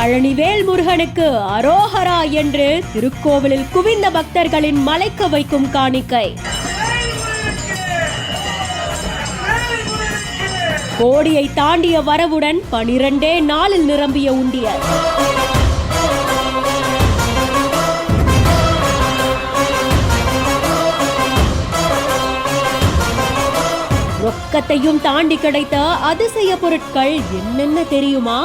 பழனிவேல் முருகனுக்கு அரோஹரா என்று திருக்கோவிலில் குவிந்த பக்தர்களின் மலைக்க வைக்கும் காணிக்கை. கோடியை தாண்டிய வரவுடன் 12 நாளில் நிரம்பிய உண்டியல். ரொக்கத்தையும் தாண்டி கிடைத்த அதிசய பொருட்கள் என்னென்ன தெரியுமா?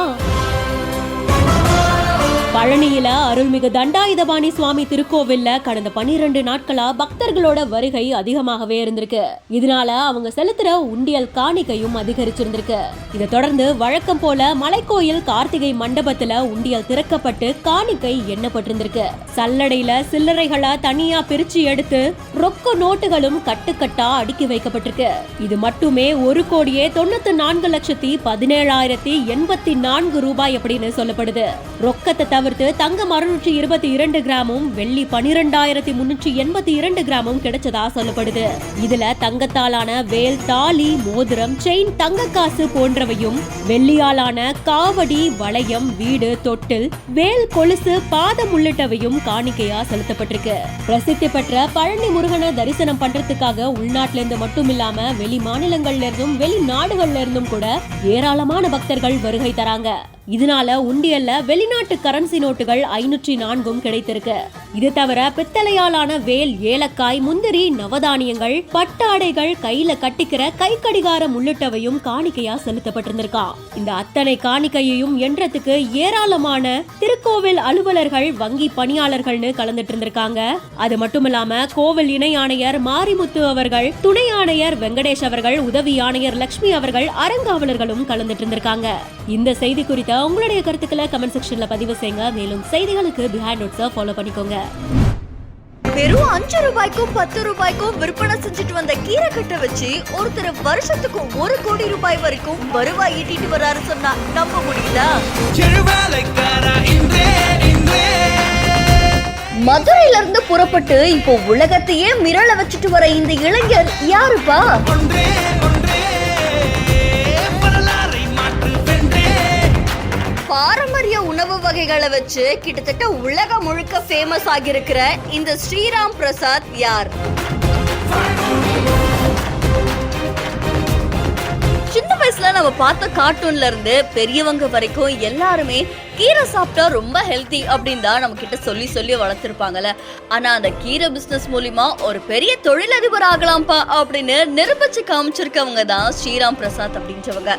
பழனியில அருள்மிகு தண்டாயுதபாணி சுவாமி திருக்கோவில்ல கடந்த 12 நாட்களா பக்தர்களோட வருகை அதிகமாகவே இருந்திருக்கு. இதனால அவங்க செலுத்துற உண்டியல் காணிக்கையும் அதிகரிச்சிருந்திருக்கு. இதை தொடர்ந்து வழக்கம் போல மலைக்கோயில் கார்த்திகை மண்டபத்துல உண்டியல் திறக்கப்பட்டு காணிக்கை எண்ணப்பட்டிருந்திருக்கு. சல்லடையில சில்லறைகளா தனியா பிரிச்சு எடுத்து ரொக்க நோட்டுகளும் கட்டுக்கட்டா அடுக்கி வைக்கப்பட்டிருக்கு. இது மட்டுமே 1,17,17,084 ரூபாய் அப்படின்னு சொல்லப்படுது. ரொக்கத்தை தவிர்த்து தங்கம் 622 கிராமும் வெள்ளி 12,382 கிராமும் கிடைச்சதா சொல்லப்படுது. இதுல தங்கத்தாலான வேல், தாலி, மோதிரம், செயின், தங்க காசு போன்றவையும், வெள்ளியாலான காவடி, வளையம், வீடு, தொட்டில், வேல், கொலுசு, பாதம் உள்ளிட்டவையும் காணிக்கையா செலுத்தப்பட்டிருக்கு. பிரசித்தி பெற்ற பழனி முருகனை தரிசனம் பண்றதுக்காக உள்நாட்டில இருந்து மட்டும் இல்லாம வெளி மாநிலங்கள்ல இருந்தும் வெளிநாடுகள்ல இருந்தும் கூட ஏராளமான பக்தர்கள் வருகை தராங்க. இதனால உண்டியல்ல வெளிநாட்டு கரன்சி நோட்டுகள் 504 கிடைத்திருக்கு. இது தவிர பித்தளையாலான வேல், ஏலக்காய், முந்திரி, நவதானியங்கள், பட்டாடைகள், கையில கட்டிக்கிற கை கடிகாரம் உள்ளிட்டவையும் காணிக்கையா செலுத்தப்பட்டிருந்திருக்கா. இந்த அத்தனை காணிக்கையையும் எண்றதுக்கு ஏராளமான திருக்கோவில் அலுவலர்கள், வங்கி பணியாளர்கள்னு கலந்துட்டு இருந்திருக்காங்க. அது மட்டுமில்லாம கோவில் இணை ஆணையர் மாரிமுத்து அவர்கள், துணை ஆணையர் வெங்கடேஷ் அவர்கள், உதவி ஆணையர் லட்சுமி அவர்கள், அறங்காவலர்களும் கலந்துட்டு இருந்திருக்காங்க. இந்த செய்தி குறித்த உங்களுடைய கருத்துக்களை கமெண்ட் செக்ஷன்ல பதிவு செய்யுங்க. மேலும் செய்திகளுக்கு பிஹைண்ட் நோட்ஸை ஃபாலோ பண்ணிக்கோங்க. வெறும் 5 ரூபாய்க்கும் 10 ரூபாய்க்கும் விற்பனை செஞ்சுட்டு வந்த கீரைக்கட்டை வச்சு ஒருத்தர் வருஷத்துக்கு 1 கோடி ரூபாய் வரைக்கும் வருவாய் ஈட்டிட்டு வராரு சொன்னா நம்ப முடியுதா? மதுரையில இருந்து புறப்பட்டு இப்போ உலகத்தையே மிரள வச்சுட்டு வர இந்த இளைஞர் யாருப்பா? பாரம்பரிய உணவு வகைகளை வச்சு கிட்டத்தட்ட உலகம் முழுக்க ஃபேமஸ் ஆகியிருக்கிற இந்த ஸ்ரீராம் பிரசாத் யார்? சின்ன வயசுல நம்ம பார்த்த கார்ட்டூன்ல இருந்து பெரியவங்க வரைக்கும் எல்லாருமே கீரை சாப்பிட்டா ரொம்ப ஹெல்த்தி அப்படின்னு தான் நம்ம கிட்ட சொல்லி வளர்த்திருப்பாங்கல்ல. ஆனா அந்த கீரை பிசினஸ் மூலியமா ஒரு பெரிய தொழிலதிபர் ஆகலாம்ப்பா அப்படின்னு நிரூபிச்சு காமிச்சிருக்கவங்க தான் ஸ்ரீராம் பிரசாத் அப்படின்றவங்க.